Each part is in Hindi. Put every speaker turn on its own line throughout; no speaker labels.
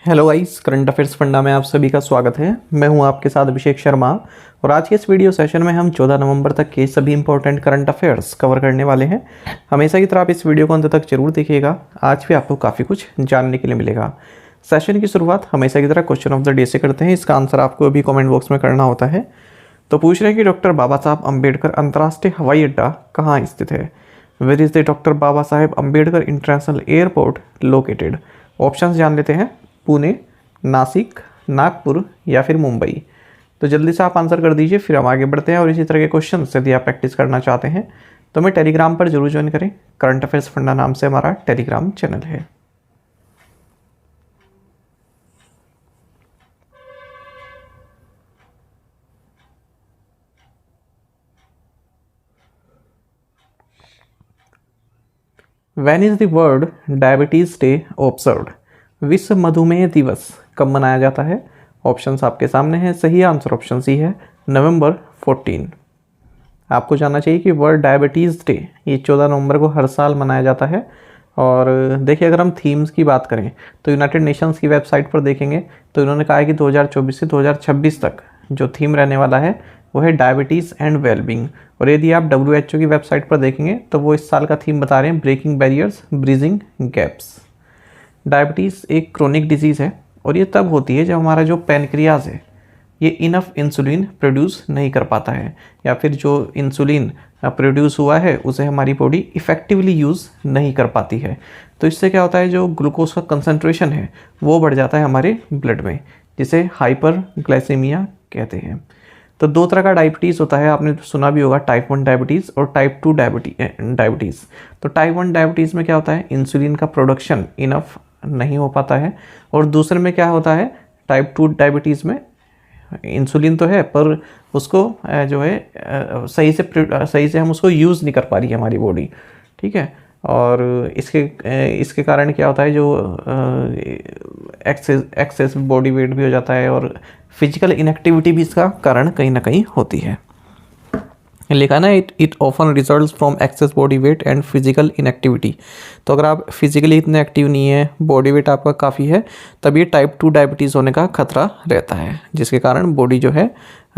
Hello guys, current affairs funda में आप सभी का स्वागत है। मैं हूं आपके साथ अभिषेक शर्मा और आज के इस वीडियो सेशन में हम 14 नवंबर तक के सभी इंपॉर्टेंट करंट अफेयर्स कवर करने वाले हैं। हमेशा की तरह आप इस वीडियो को अंत तक जरूर देखिएगा, आज भी आपको काफ़ी कुछ जानने के लिए मिलेगा। सेशन की शुरुआत हमेशा की तरह क्वेश्चन ऑफ द डे से करते हैं। इसका आंसर आपको अभी कॉमेंट बॉक्स में करना होता है। तो पूछ रहे हैं कि डॉक्टर बाबा साहब अम्बेडकर अंतर्राष्ट्रीय हवाई अड्डा कहाँ स्थित है? Where is the doctor Baba Saheb Ambedkar international airport located? Options जान लेते हैं। पुणे, नासिक, नागपुर या फिर मुंबई। तो जल्दी से आप आंसर कर दीजिए, फिर हम आगे बढ़ते हैं। और इसी तरह के क्वेश्चन यदि आप प्रैक्टिस करना चाहते हैं तो हमें टेलीग्राम पर जरूर ज्वाइन करें। करंट अफेयर्स फंडा नाम से हमारा टेलीग्राम चैनल है। When is the world diabetes day observed? विश्व मधुमेह दिवस कब मनाया जाता है? ऑप्शंस आपके सामने हैं। सही आंसर ऑप्शन सी है, नवंबर 14। आपको जानना चाहिए कि वर्ल्ड डायबिटीज़ डे ये 14 नवंबर को हर साल मनाया जाता है। और देखिए, अगर हम थीम्स की बात करें तो यूनाइटेड नेशंस की वेबसाइट पर देखेंगे तो इन्होंने कहा है कि 2024 से 2026 तक जो थीम रहने वाला है वो है डायबिटीज़ एंड वेलबींग। और यदि आप WHO की वेबसाइट पर देखेंगे तो वो इस साल का थीम बता रहे हैं breaking barriers, bridging gaps. Diabetes एक क्रोनिक डिजीज़ है और ये तब होती है जब हमारा जो पैनक्रियाज है ये इनफ इंसुलिन प्रोड्यूस नहीं कर पाता है, या फिर जो इंसुलिन प्रोड्यूस हुआ है उसे हमारी बॉडी इफ़ेक्टिवली यूज़ नहीं कर पाती है। तो इससे क्या होता है, जो ग्लूकोज का कंसंट्रेशन है वो बढ़ जाता है हमारे ब्लड में, जिसे हाइपर ग्लाइसेमिया कहते हैं। तो दो तरह का डायबिटीज़ होता है, आपने सुना भी होगा, टाइप 1 डायबिटीज़ और टाइप 2 डायबिटीज़। तो टाइप 1 डायबिटीज़ में क्या होता है, इंसुलिन का प्रोडक्शन इनफ नहीं हो पाता है। और दूसरे में क्या होता है, टाइप 2 डायबिटीज़ में इंसुलिन तो है पर उसको जो है सही से हम उसको यूज़ नहीं कर पा रही है हमारी बॉडी, ठीक है। और इसके कारण क्या होता है, जो एक्सेस बॉडी वेट भी हो जाता है और फिजिकल इनएक्टिविटी भी इसका कारण कहीं ना कहीं होती है। लिखा ना, it often results from access body weight and physical inactivity. तो अगर आप फिजिकली इतने एक्टिव नहीं है, बॉडी वेट आपका काफ़ी है, तब ये टाइप 2 डायबिटीज़ होने का खतरा रहता है, जिसके कारण बॉडी जो है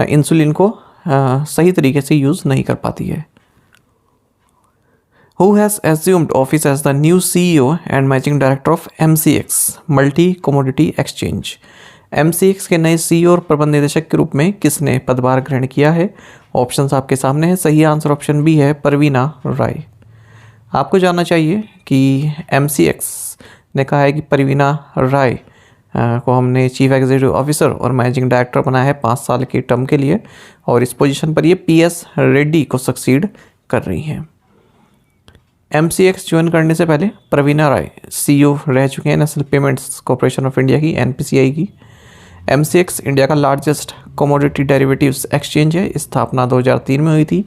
इंसुलिन को सही तरीके से यूज़ नहीं कर पाती है। Who has assumed office as the new CEO and managing director of MCX multi commodity exchange? MCX के नए CEO और प्रबंध निदेशक के रूप में किसने पदभार ग्रहण किया है? ऑप्शंस आपके सामने हैं। सही आंसर ऑप्शन बी है, परवीना राय। आपको जानना चाहिए कि MCX ने कहा है कि परवीना राय को हमने चीफ एग्जीक्यूटिव ऑफिसर और मैनेजिंग डायरेक्टर बनाया है 5 साल के टर्म के लिए, और इस पोजीशन पर ये PS रेड्डी को सक्सीड कर रही हैं। MCX ज्वाइन करने से पहले प्रवीणा राय CEO रह चुके हैं national payments corporation of India की, NPCI की। MCX इंडिया का लार्जेस्ट कमोडिटी डेरिवेटिव्स एक्सचेंज है। स्थापना 2003 में हुई थी।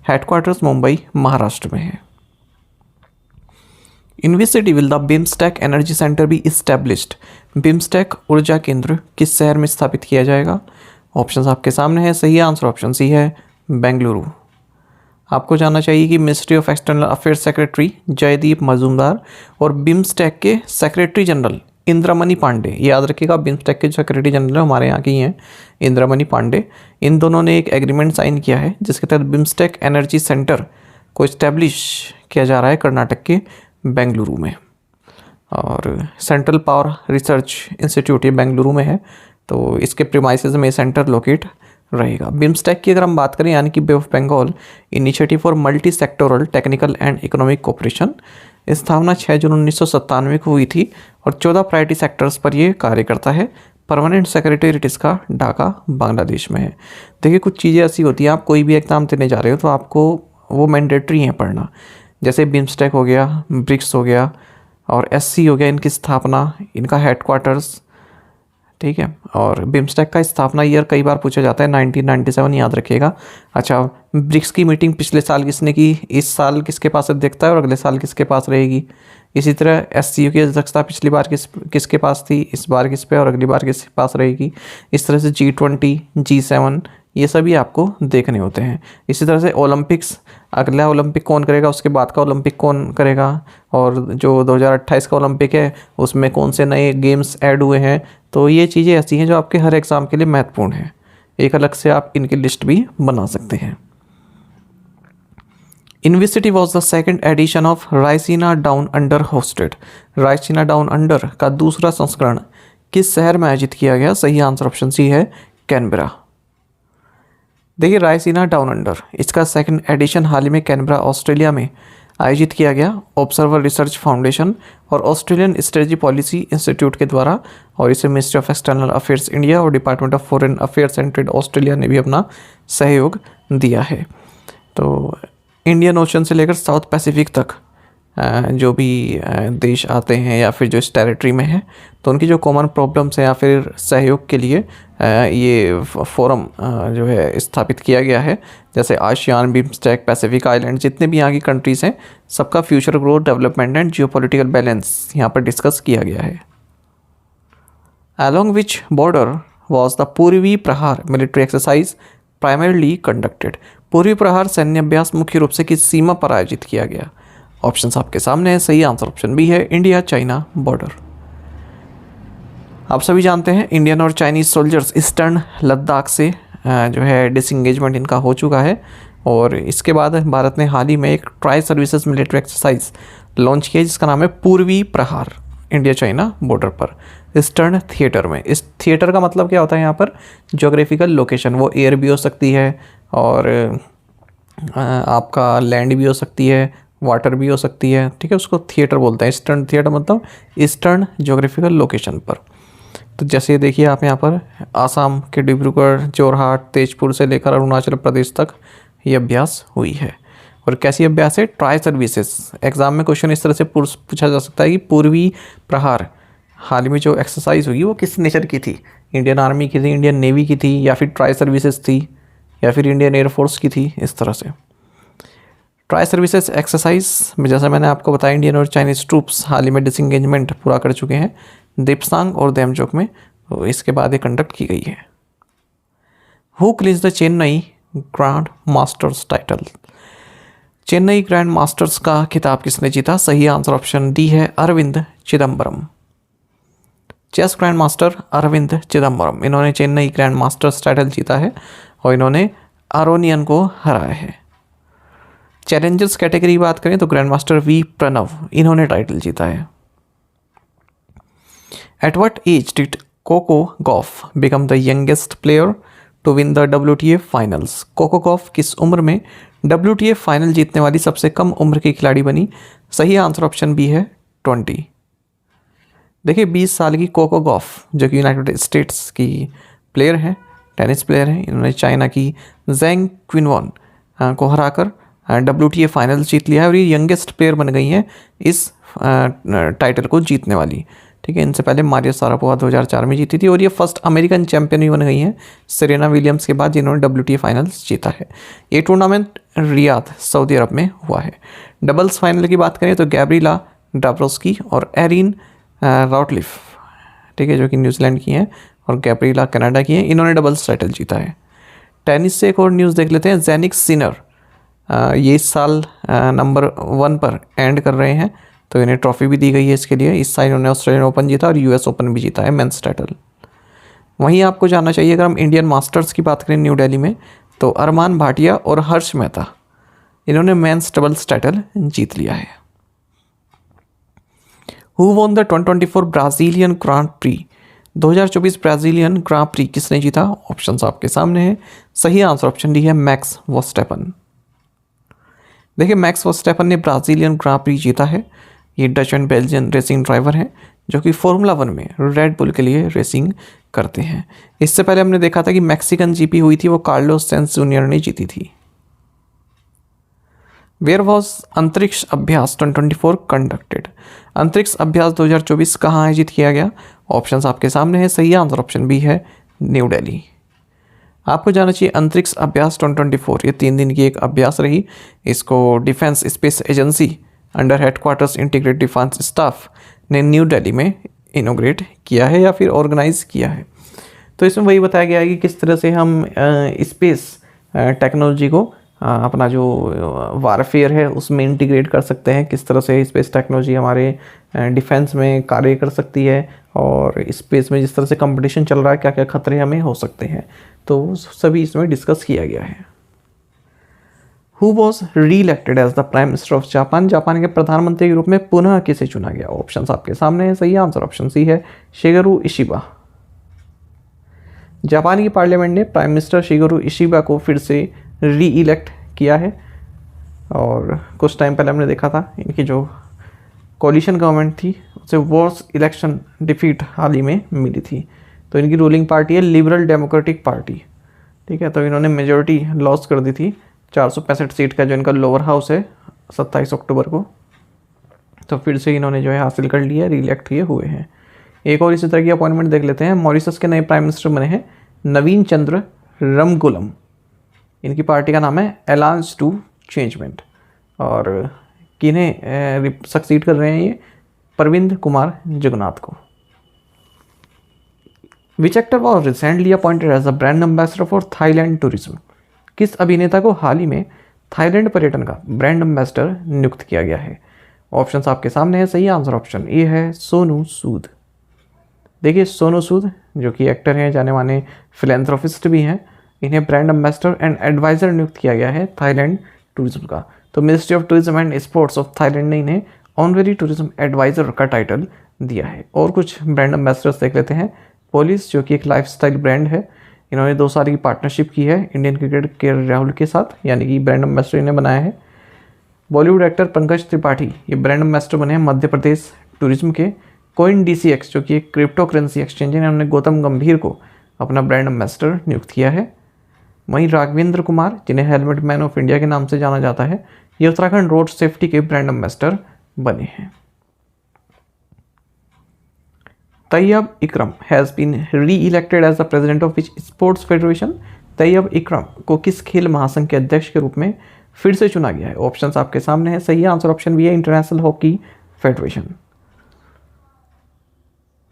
हेडक्वार्टर्स मुंबई, महाराष्ट्र में है। In which city will the BIMSTEC energy centre be established? BIMSTEC ऊर्जा केंद्र किस शहर में स्थापित किया जाएगा? ऑप्शंस आपके सामने है। सही आंसर ऑप्शन सी है, बेंगलुरु। आपको जानना चाहिए कि ministry of external affairs secretary Jaideep Majumdar और बिम्स्टेक के सेक्रेटरी जनरल इंद्रमणि पांडे, याद रखिएगा बिम्स्टेक के सेक्रेटरी जनरल हमारे यहाँ की हैं इंद्रमणि पांडे, इन दोनों ने एक एग्रीमेंट साइन किया है जिसके तहत बिम्स्टेक एनर्जी सेंटर को इस्टेब्लिश किया जा रहा है कर्नाटक के बेंगलुरु में। और सेंट्रल पावर रिसर्च इंस्टीट्यूट ये बेंगलुरु में है, तो इसके प्रीमाइसेस में सेंटर लोकेट रहेगा। बिम्स्टेक की अगर हम बात करें, यानी कि bay of Bengal initiative for multi sectoral technical and economic cooperation, स्थापना 6 जून 1997 को हुई थी और 14 प्रायोरिटी सेक्टर्स पर यह कार्य करता है। परमानेंट सेक्रेटेरिएट इसका ढाका, बांग्लादेश में है। देखिए, कुछ चीज़ें ऐसी होती हैं, आप कोई भी एग्जाम देने जा रहे हो तो आपको वो मैंडेटरी हैं पढ़ना, जैसे बिम्स्टेक हो गया, ब्रिक्स हो गया और SC हो गया, इनकी स्थापना, इनका हेडक्वार्टर्स, ठीक है। और बिम्स्टेक का स्थापना ईयर कई बार पूछा जाता है, 1997 याद रखिएगा। अच्छा, ब्रिक्स की मीटिंग पिछले साल किसने की, इस साल किसके पास देखता है और अगले साल किसके पास रहेगी। इसी तरह SCO की अध्यक्षता पिछली बार किसके पास थी, इस बार किस पे और अगली बार किसके पास रहेगी। इस तरह से G20, G7 ये सभी आपको देखने होते हैं। इसी तरह से ओलंपिक्स, अगला ओलंपिक कौन करेगा, उसके बाद का ओलंपिक कौन करेगा, और जो 2028 का ओलंपिक है उसमें कौन से नए गेम्स ऐड हुए हैं। तो ये चीज़ें ऐसी हैं जो आपके हर एग्ज़ाम के लिए महत्वपूर्ण हैं। एक अलग से आप इनकी लिस्ट भी बना सकते हैं। In which city was the second edition of Raisina down under hosted? Raisina down under का दूसरा संस्करण किस शहर में आयोजित किया गया? सही आंसर ऑप्शन सी है कैनबरा। देखिए रायसीना डाउन अंडर, इसका सेकंड एडिशन हाल ही में कैनबरा ऑस्ट्रेलिया में आयोजित किया गया ऑब्जर्वर रिसर्च फाउंडेशन और ऑस्ट्रेलियन स्ट्रेटजी पॉलिसी इंस्टीट्यूट के द्वारा, और इसे ministry of external affairs India और department of foreign affairs and trade Australia ने भी अपना सहयोग दिया है। तो इंडियन ओशन से लेकर साउथ पैसिफिक तक जो भी देश आते हैं या फिर जो इस टेरिटरी में है, तो उनकी जो कॉमन प्रॉब्लम्स हैं या फिर सहयोग के लिए ये फोरम जो है स्थापित किया गया है। जैसे आशियान, बिम्स्टेक, पैसिफिक आइलैंड, जितने भी यहाँ की कंट्रीज़ हैं, सबका future growth, development and geopolitical balance यहाँ पर डिस्कस किया गया है। Along which border was the पूर्वी प्रहार मिलिट्री एक्सरसाइज प्राइमरली कंडक्टेड? पूर्वी प्रहार सैन्य अभ्यास मुख्य रूप से किस सीमा पर आयोजित किया गया? ऑप्शंस आपके सामने है। सही आंसर ऑप्शन बी है, इंडिया चाइना बॉर्डर। आप सभी जानते हैं इंडियन और चाइनीज़ सोल्जर्स ईस्टर्न लद्दाख से जो है डिसंगेजमेंट इनका हो चुका है, और इसके बाद भारत ने हाल ही में एक tri services military exercise launch किया जिसका नाम है पूर्वी प्रहार, इंडिया चाइना बॉर्डर पर ईस्टर्न थिएटर में। इस थिएटर का मतलब क्या होता है यहाँ पर? ज्योग्राफिकल लोकेशन, वो एयर भी हो सकती है और आपका लैंड भी हो सकती है, वाटर भी हो सकती है, ठीक है, उसको थिएटर बोलते हैं। ईस्टर्न थिएटर मतलब ईस्टर्न ज्योग्राफिकल लोकेशन पर। तो जैसे देखिए आप यहाँ पर आसाम के डिब्रूगढ़, जोरहाट, तेजपुर से लेकर अरुणाचल प्रदेश तक ये अभ्यास हुई है। और कैसी अभ्यास है? Tri services. एग्जाम में क्वेश्चन इस तरह से पूछा जा सकता है कि पूर्वी प्रहार हाल में जो एक्सरसाइज हुई वो किस नेचर की थी? इंडियन आर्मी की थी, इंडियन नेवी की थी, या फिर ट्राई सर्विसेज थी, या फिर इंडियन एयरफोर्स की थी? इस तरह से ट्राई सर्विसेज एक्सरसाइज में जैसा मैंने आपको बताया, इंडियन और चाइनीज़ ट्रूप्स हाल ही में डिसंगेजमेंट पूरा कर चुके हैं देपसांग और देमचोक में, तो इसके बाद ये कंडक्ट की गई है। Who clinch the Chennai grand masters title? Chennai grand masters का खिताब किसने जीता? सही आंसर ऑप्शन डी है, Arvind Chidambaram. Chess grand master Arvind Chidambaram, इन्होंने चेन्नई ग्रैंड मास्टर्स टाइटल जीता है और इन्होंने आरोनियन को हराया है। चैलेंजर्स कैटेगरी की बात करें तो ग्रैंड मास्टर वी प्रणव, इन्होंने टाइटल जीता है। At what age did Coco Gauff become the youngest player to win the WTA finals? Coco Gauff किस उम्र में WTA फाइनल जीतने वाली सबसे कम उम्र की खिलाड़ी बनी? सही आंसर ऑप्शन बी है, 20। देखिए 20 साल की कोको गॉफ जो कि यूनाइटेड स्टेट्स की प्लेयर हैं, टेनिस प्लेयर हैं, इन्होंने चाइना की जैंग क्विनवॉन को हराकर WTA फाइनल जीत लिया है और ये यंगेस्ट प्लेयर बन गई हैं इस टाइटल को जीतने वाली। ठीक है, इनसे पहले मारिया शारापोवा 2004 में जीती थी और ये फर्स्ट अमेरिकन चैंपियन भी बन गई हैं सेरेना विलियम्स के बाद, जिन्होंने WTA फाइनल्स जीता है। ये टूर्नामेंट रियाद सऊदी अरब में हुआ है। डबल्स फाइनल की बात करें तो गैब्रिला डाब्रोस्की और एरिन राउटलिफ, ठीक है, जो कि न्यूजीलैंड की हैं, और गैब्रिला कनाडा की हैं, इन्होंने डबल्स टाइटल जीता है। टेनिस से एक और न्यूज़ देख लेते हैं। जेनिक सिनर ये इस साल नंबर 1 पर एंड कर रहे हैं, तो इन्हें ट्रॉफी भी दी गई है इसके लिए। इस साल इन्होंने ऑस्ट्रेलियन ओपन जीता और US ओपन भी जीता है, मेंस टाइटल। वहीं आपको जानना चाहिए अगर हम इंडियन मास्टर्स की बात करें न्यू दिल्ली में, तो अरमान भाटिया और हर्ष मेहता, इन्होंने मेंस डबल्स टाइटल जीत लिया है। Who won the 2024 Brazilian Grand Prix? 2024 Brazilian Grand Prix किसने जीता? ऑप्शंस आपके सामने हैं। सही आंसर ऑप्शन डी है, मैक्स वर्स्टैपन। देखिए मैक्स वर्स्टैपन ने ब्राज़ीलियन ग्रां प्री जीता है। ये Dutch and Belgian racing driver हैं जो कि फॉर्मूला 1 में रेड बुल के लिए रेसिंग करते हैं। इससे पहले हमने देखा था कि मैक्सिकन GP हुई थी, वो कार्लोस सेंस जूनियर ने जीती थी। वेयर वॉज अंतरिक्ष अभ्यास 2024 कंडक्टेड? अंतरिक्ष अभ्यास 2024 कहाँ आयोजित किया गया? ऑप्शंस आपके सामने है। सही आंसर ऑप्शन बी है, न्यू दिल्ली। आपको जानना चाहिए अंतरिक्ष अभ्यास 2024 ये 3 दिन की एक अभ्यास रही। इसको defence space agency under headquarters integrated defence staff ने न्यू दिल्ली में इनोग्रेट किया है या फिर ऑर्गेनाइज किया है। तो इसमें वही बताया गया है कि किस तरह से हम स्पेस टेक्नोलॉजी को अपना जो वारफेयर है उसमें इंटीग्रेट कर सकते हैं, किस तरह से स्पेस टेक्नोलॉजी हमारे डिफेंस में कार्य कर सकती है, और स्पेस में जिस तरह से कंपटीशन चल रहा है क्या क्या खतरे हमें हो सकते हैं, तो सभी इसमें डिस्कस किया गया है। Who was re elected as the prime minister of Japan, Japan के प्रधानमंत्री के रूप में पुनः किसे चुना गया? ऑप्शन आपके सामने है, सही आंसर ऑप्शन सी है, शिगेरू इशिबा। जापान की पार्लियामेंट ने प्राइम मिनिस्टर शिगेरू इशिबा को फिर से री इलेक्ट किया है, और कुछ टाइम पहले हमने देखा था इनकी जो कोलिशन गवर्नमेंट थी उसे वर्स इलेक्शन डिफीट हाल ही में मिली थी। तो इनकी रूलिंग पार्टी है लिबरल डेमोक्रेटिक पार्टी, ठीक है। तो इन्होंने मेजोरिटी लॉस कर दी थी 465 सीट का जो इनका लोअर हाउस है 27 अक्टूबर को, तो फिर से इन्होंने जो है हासिल कर लिया, री इलेक्ट ये हुए हैं। एक और इसी तरह की अपॉइंटमेंट देख लेते हैं। मॉरिशस के नए प्राइम मिनिस्टर बने हैं नवीन चंद्र रमगुलम, इनकी पार्टी का नाम है अलायंस टू चेंजमेंट, और किन्हें सक्सीड कर रहे हैं ये? प्रविंद कुमार जुगनाथ को। Which actor was recently appointed as a brand ambassador for Thailand tourism, किस अभिनेता को हाल ही में थाईलैंड पर्यटन का ब्रांड एम्बेसडर नियुक्त किया गया है? ऑप्शंस आपके सामने है, सही आंसर ऑप्शन ए है, सोनू सूद। देखिए सोनू सूद जो कि एक्टर हैं, जाने माने फिलेंथ्रोपिस्ट भी हैं, इन्हें ब्रांड एम्बेसडर एंड एडवाइज़र नियुक्त किया गया है थाईलैंड टूरिज्म का। तो ministry of tourism and sports of Thailand ने इन्हें ऑनरेरी टूरिज्म एडवाइज़र का टाइटल दिया है। और कुछ ब्रांड एम्बेसडर्स देख लेते हैं। पोलिस जो कि एक लाइफस्टाइल ब्रांड है, इन्होंने 2 साल की पार्टनरशिप की है इंडियन क्रिकेट के राहुल के साथ, यानी कि ब्रांड एम्बेसडर इन्हें बनाया है। बॉलीवुड एक्टर पंकज त्रिपाठी ये ब्रांड एम्बेसडर बने हैं मध्य प्रदेश टूरिज्म के। कोइन DCX जो कि एक क्रिप्टो करेंसी एक्सचेंज है, इन्होंने गौतम गंभीर को अपना ब्रांड एम्बेसडर नियुक्त किया है। वहीं राघवेंद्र कुमार जिन्हें हेलमेट मैन ऑफ इंडिया के नाम से जाना जाता है, ये उत्तराखंड रोड सेफ्टी के ब्रांड एम्बेसडर बने हैं। तैयब इकरम हैज़ बीन री elected as the president of which sports federation, Tayyab Ikram को किस खेल महासंघ के अध्यक्ष के रूप में फिर से चुना गया है? ऑप्शंस आपके सामने है, सही आंसर ऑप्शन बी है, इंटरनेशनल हॉकी फेडरेशन।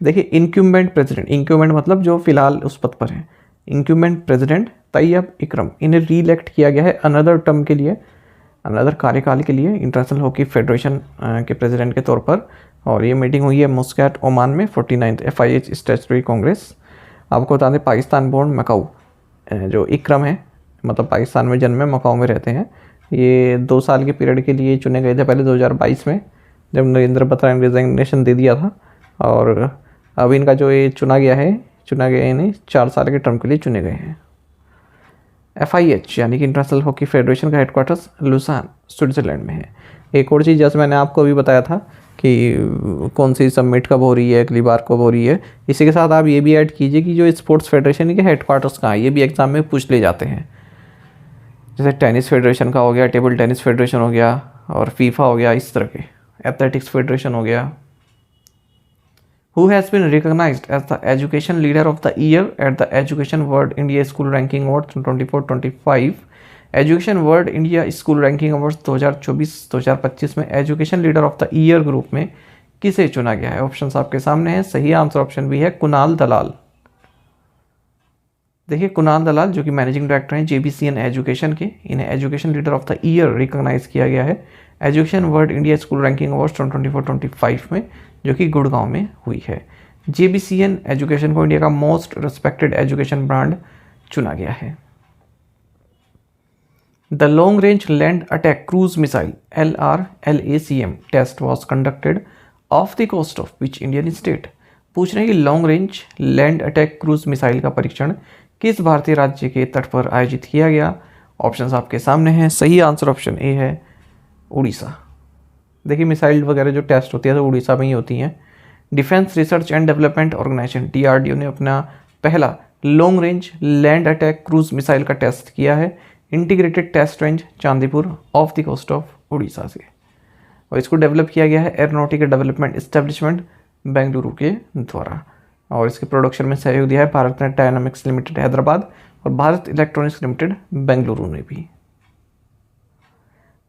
देखिए इंक्यूमेंट प्रेसिडेंट, इंक्यूमेंट मतलब जो फिलहाल उस पद पर है, इंक्यूमेंट प्रेसिडेंट तैयब इकरम, इन्हें री इलेक्ट किया गया है अनदर टर्म के लिए, अनदर कार्यकाल के लिए इंटरनेशनल हॉकी फेडरेशन के प्रेसिडेंट के तौर पर। और ये मीटिंग हुई है मुस्कैट ओमान में 49th FIH स्टैट्यूटरी कांग्रेस। आपको बता दें पाकिस्तान बोर्न मकाऊ जो इकरम है, मतलब पाकिस्तान में जन्मे मकाऊ में रहते हैं, ये 2 साल के पीरियड के लिए चुने गए थे पहले 2022 में, जब नरेंद्र बत्रा ने रिजाइनेशन दे दिया था। और अब इनका जो ये चुना गया है इन्हें 4 साल के टर्म के लिए चुने गए हैं। FIH यानी कि इंटरनेशनल हॉकी फेडरेशन का हेडक्वार्टर्स लुसान स्विट्जरलैंड में है। एक और चीज़ जैसे मैंने आपको अभी बताया था कि कौन सी समिट कब हो रही है, अगली बार कब हो रही है, इसी के साथ आप ये भी ऐड कीजिए कि जो स्पोर्ट्स फेडरेशन के हेडक्वार्टर्स कहाँ है, ये भी एग्जाम में पूछ ले जाते हैं। जैसे टेनिस फेडरेशन का हो गया, टेबल टेनिस फेडरेशन हो गया, और फीफा हो गया, इस तरह के एथलेटिक्स फेडरेशन हो गया। Who has been recognized as the Education Leader of the Year at the Education World India School Ranking Awards 24-25? Education world India school ranking awards 2024-2025 में education leader of the year group में किसे चुना गया है? ऑप्शंस आपके सामने हैं, सही आंसर ऑप्शन भी है कुणाल दलाल। देखिए कुणाल दलाल जो कि मैनेजिंग डायरेक्टर हैं JBCN एजुकेशन के, इन्हें education leader of the year recognise किया गया है education world India school ranking awards 2024-25 में, जो कि गुड़गांव में हुई है। JBCN एजुकेशन को इंडिया का मोस्ट रिस्पेक्टेड एजुकेशन ब्रांड चुना गया है। The long range land attack cruise missile LRLACM test was conducted off the coast of which Indian state? पूछ रहे हैं कि long range land attack cruise missile का परीक्षण किस भारतीय राज्य के तट पर आयोजित किया गया? ऑप्शंस आपके सामने हैं, सही आंसर ऑप्शन ए है, उड़ीसा। देखिए मिसाइल वगैरह जो टेस्ट होती है तो उड़ीसा में ही होती हैं। Defence research and development organisation DRDO ने अपना पहला long range land attack cruise missile का टेस्ट किया है integrated test range Chandipur off the coast of Orissa से, और इसको डेवलप किया गया है एरोनॉटिकल डेवलपमेंट एस्टेब्लिशमेंट बेंगलुरु के द्वारा, और इसके प्रोडक्शन में सहयोग दिया है Bharat net dynamics limited Hyderabad और भारत इलेक्ट्रॉनिक्स लिमिटेड बेंगलुरु ने भी।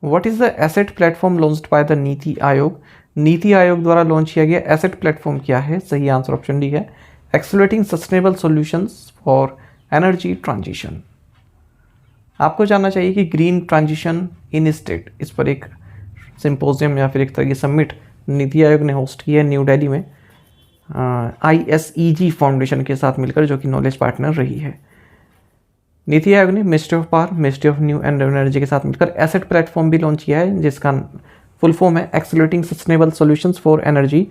What is the asset platform launched by the NITI Aayog? NITI Aayog द्वारा लॉन्च किया गया एसेट प्लेटफॉर्म क्या है? सही आंसर ऑप्शन डी है, accelerating sustainable solutions for energy transition. आपको जानना चाहिए कि ग्रीन ट्रांजिशन इन स्टेट, इस पर एक सिंपोजियम या फिर एक तरह की समिट नीति आयोग ने होस्ट की है न्यू दिल्ली में ISEG फाउंडेशन के साथ मिलकर, जो कि नॉलेज पार्टनर रही है। नीति आयोग ने ministry of power, ministry of new and energy के साथ मिलकर एसेट प्लेटफॉर्म भी लॉन्च किया है, जिसका फुल फॉर्म है accelerating sustainable solutions for energy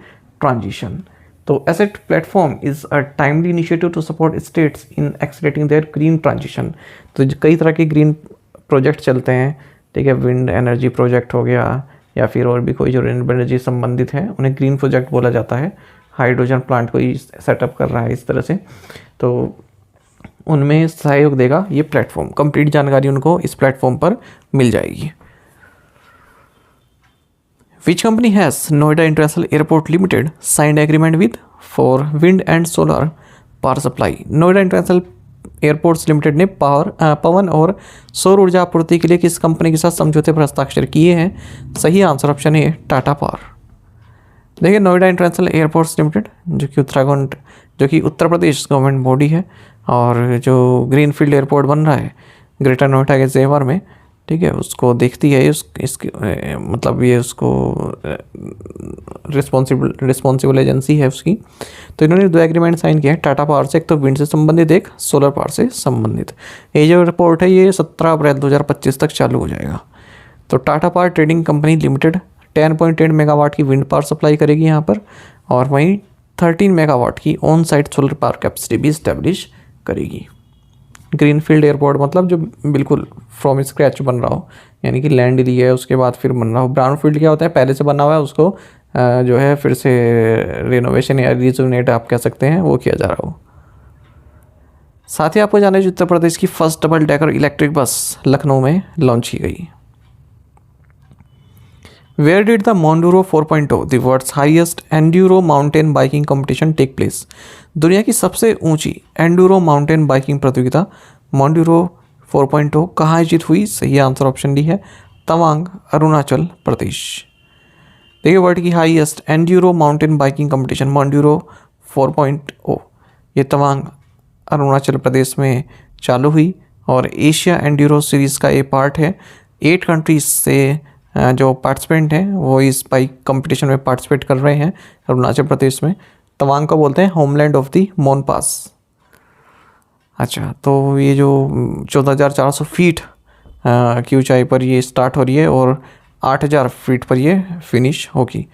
transition. तो ASSET platform is a timely initiative to support states in accelerating their green transition. तो कई तरह के ग्रीन प्रोजेक्ट चलते हैं, ठीक है, विंड एनर्जी प्रोजेक्ट हो गया या फिर और भी कोई जो रिन्यूएबल एनर्जी संबंधित है उन्हें ग्रीन प्रोजेक्ट बोला जाता है। हाइड्रोजन प्लांट कोई सेटअप कर रहा है इस तरह से, तो उनमें सहयोग देगा ये प्लेटफॉर्म। कंप्लीट जानकारी उनको इस प्लेटफॉर्म पर मिल जाएगी। Which company has Noida International Airport Limited signed agreement with for wind and solar power supply? Noida international airports limited ने पवन और सौर ऊर्जा आपूर्ति के लिए किस कंपनी के साथ समझौते पर हस्ताक्षर किए हैं? सही आंसर ऑप्शन है टाटा पावर। देखिए, नोएडा इंटरनेशनल एयरपोर्ट्स लिमिटेड जो कि उत्तर प्रदेश गवर्नमेंट बॉडी है, और जो ग्रीनफील्ड एयरपोर्ट बन रहा है ग्रेटर नोएडा के जेवर में, ठीक है, उसको देखती है इसकी मतलब ये उसको रिस्पॉन्सिबल एजेंसी है उसकी। तो इन्होंने 2 एग्रीमेंट साइन किए हैं टाटा पावर से, एक तो विंड से संबंधित, एक सोलर पावर से संबंधित। ये जो रिपोर्ट है ये 17 अप्रैल 2025 तक चालू हो जाएगा। तो Tata power trading company limited 10.8 megawatt की विंड पावर सप्लाई करेगी यहाँ पर, और वहीं 13 मेगावाट की on site solar power capacity भी इस्टेब्लिश करेगी। ग्रीनफील्ड एयरपोर्ट मतलब जो बिल्कुल फ्रॉम स्क्रैच बन रहा हो, यानी कि लैंड ली है उसके बाद फिर बन रहा हो। ब्राउनफील्ड क्या होता है, पहले से बना हुआ है उसको जो है फिर से रिनोवेशन या रिजुविनेट आप कह सकते हैं, वो किया जा रहा हो। साथ ही आपको जाना है उत्तर प्रदेश की first double decker electric bus Lucknow में लॉन्च की गई। Where did the Monduro 4.0, the world's highest enduro mountain biking competition, take place? दुनिया की सबसे ऊंची एंडूरो माउंटेन बाइकिंग प्रतियोगिता मोंडूरो 4.0 कहाँ आयोजित हुई? सही आंसर ऑप्शन डी है तवांग, अरुणाचल प्रदेश। देखिए, वर्ल्ड की highest enduro mountain biking competition Monduro 4.0 ये तवांग, अरुणाचल प्रदेश में चालू हुई, और एशिया एंड्यूरो सीरीज़ का ये पार्ट है। 8 कंट्रीज से जो पार्टिसिपेंट हैं वो इस बाइक कंपटीशन में पार्टिसिपेट कर रहे हैं अरुणाचल प्रदेश में। तवांग को बोलते हैं होमलैंड ऑफ द मोन पास। अच्छा, तो ये जो 14,400 फीट की ऊंचाई पर ये स्टार्ट हो रही है और 8,000 फीट पर ये फिनिश होगी।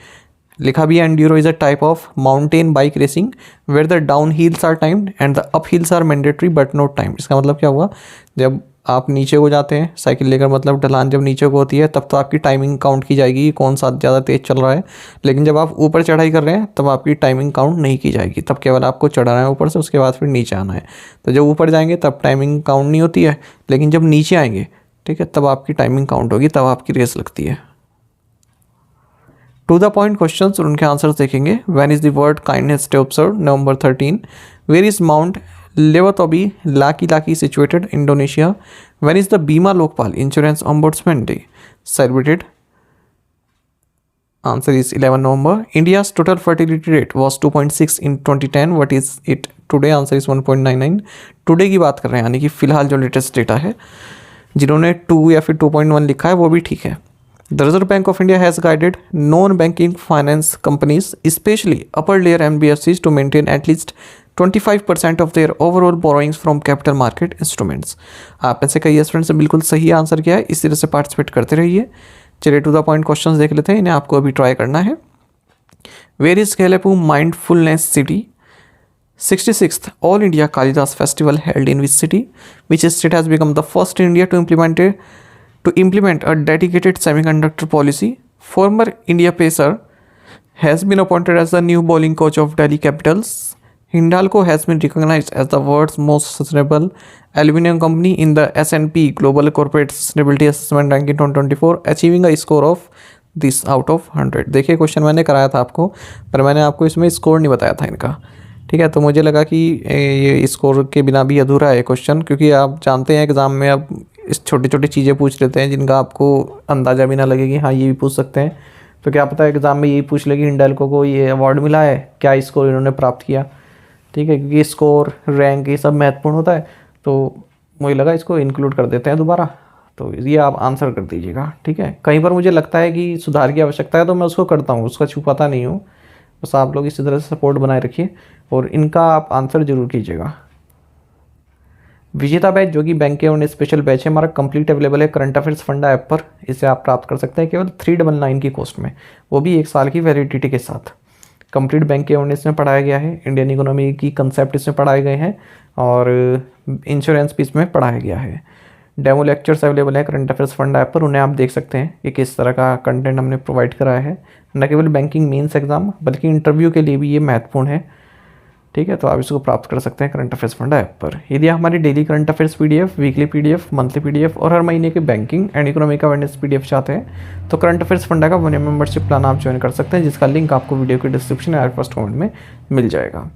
लिखा भी है enduro is a type of mountain bike racing where the down hills are timed and the up hills are mandatory but not timed. इसका मतलब क्या हुआ, जब आप नीचे को जाते हैं साइकिल लेकर, मतलब ढलान जब नीचे को होती है तब तो आपकी टाइमिंग काउंट की जाएगी कौन सा ज़्यादा तेज़ चल रहा है, लेकिन जब आप ऊपर चढ़ाई कर रहे हैं तब आपकी टाइमिंग काउंट नहीं की जाएगी, तब केवल आपको चढ़ाना है ऊपर से, उसके बाद फिर नीचे आना है। तो जब ऊपर जाएंगे तब टाइमिंग काउंट नहीं होती है, लेकिन जब नीचे आएंगे, ठीक है, तब आपकी टाइमिंग काउंट होगी, तब आपकी रेस लगती है। टू द पॉइंट क्वेश्चन और उनके आंसर्स देखेंगे। When is the world kindness day observed? November 13। Where is mount Lewotobi Laki situated? Indonesia. When is the Bima Lokpal insurance ombudsman day celebrated? Answer is 11 November. India's total fertility rate was 2.6 in 2010। What is it today? Answer is 1.99। Today की बात कर रहे हैं, यानी कि फिलहाल जो लेटेस्ट डेटा है। जिन्होंने 2 या फिर 2.1 लिखा है वो भी ठीक है। The Reserve Bank of India has guided non-banking finance companies, especially upper layer NBFCs, to maintain at least 25% of their overall borrowings from capital market instruments. आप में से कई स्टूडेंट्स ने बिल्कुल सही आंसर किया है, इस तरह से पार्टिसिपेट करते रहिए। चलिए टू द पॉइंट क्वेश्चंस देख लेते हैं, इन्हें आपको अभी ट्राई करना है। Where is Gelephu mindfulness city? 66th All India Kalidas Festival held in which city? Which state has become the first in India to implement a dedicated semiconductor policy? Former India pacer has been appointed as the new bowling coach of Delhi Capitals. Hindalco has been recognized as the world's most sustainable aluminum company in the S&P Global Corporate Sustainability Assessment Ranking 2024, achieving a score of this out of 100. देखिए, क्वेश्चन मैंने कराया था आपको, पर मैंने आपको इसमें स्कोर नहीं बताया था इनका, ठीक है। तो मुझे लगा कि ये स्कोर के बिना भी अधूरा है क्वेश्चन, क्योंकि आप जानते हैं एग्ज़ाम में अब इस छोटी छोटी चीज़ें पूछ लेते हैं जिनका आपको अंदाज़ा भी ना लगे कि हाँ ये भी पूछ सकते हैं। तो क्या पता एग्ज़ाम में यही पूछ ले कि हिंडाल्को को ये अवार्ड मिला है, क्या स्कोर इन्होंने प्राप्त किया। ठीक है, क्योंकि स्कोर रैंक ये सब महत्वपूर्ण होता है, तो मुझे लगा इसको इंक्लूड कर देते हैं दोबारा। तो ये आप आंसर कर दीजिएगा, ठीक है। कहीं पर मुझे लगता है कि सुधार की आवश्यकता है तो मैं उसको करता हूँ, उसका छुपाता नहीं हूँ। बस आप लोग इसी तरह से सपोर्ट बनाए रखिए और इनका आप आंसर जरूर कीजिएगा। विजेता बैच जो कि बैंक के ऑन स्पेशल बैच है हमारा कंप्लीट अवेलेबल है करंट अफेयर्स फंडा ऐप पर। इसे आप प्राप्त कर सकते हैं केवल 399 की कॉस्ट में, वो भी 1 साल की वैलिडिटी के साथ। कंप्लीट बैंक के ऑन इसमें पढ़ाया गया है, इंडियन इकोनॉमी की कंसेप्ट इसमें पढ़ाए गए हैं और इंश्योरेंस भी इसमें पढ़ाया गया है। डेमो लेक्चर्स अवेलेबल है करंट अफेयर्स फंड ऐप पर, उन्हें आप देख सकते हैं कि किस तरह का कंटेंट हमने प्रोवाइड कराया है। न केवल बैंकिंग मेंस एग्जाम बल्कि इंटरव्यू के लिए भी ये महत्वपूर्ण है, ठीक है। तो आप इसको प्राप्त कर सकते हैं करंट अफेयर्स फंडा ऐप पर। यदि आप हमारी daily current affairs PDF, weekly PDF, monthly PDF और हर महीने के banking and economic awareness PDF चाहते हैं तो करंट अफेयर्स फंडा का 1 मेंबरशिप प्लान आप ज्वाइन कर सकते हैं, जिसका लिंक आपको वीडियो के डिस्क्रिप्शन या फर्स्ट कमेंट में मिल जाएगा।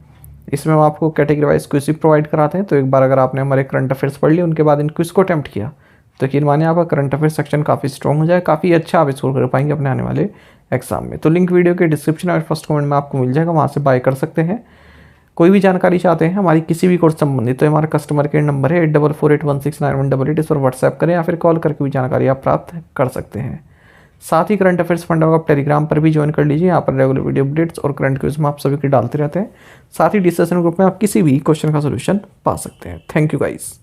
इसमें हम आपको कैटेगरी वाइज क्विज भी प्रोवाइड कराते हैं, तो एक बार अगर आपने हमारे करंट अफेयर्स पढ़ लिए उनके बाद इन क्विज को अटैम्प्ट किया तो यकीन मानिए आपका करंट अफेयर्स सेक्शन काफ़ी स्ट्रॉन्ग हो जाए, काफ़ी अच्छा आप स्कोर कर पाएंगे अपने आने वाले एग्जाम में। तो लिंक वीडियो के डिस्क्रिप्शन और फर्स्ट कमेंट में आपको मिल जाएगा, वहाँ से बाय कर सकते हैं। कोई भी जानकारी चाहते हैं हमारी किसी भी कोर्स संबंधित तो हमारा कस्टमर केयर नंबर है 8448169188, इस पर व्हाट्सएप करें या फिर कॉल करके भी जानकारी आप प्राप्त कर सकते हैं। साथ ही करंट अफेयर्स फंडा को आप टेलीग्राम पर भी ज्वाइन कर लीजिए, यहाँ पर रेगुलर वीडियो अपडेट्स और करंट क्विज में आप सभी के डालते रहते हैं। साथ ही डिस्कशन ग्रुप में आप किसी भी क्वेश्चन का सोल्यूशन पा सकते हैं। Thank you guys.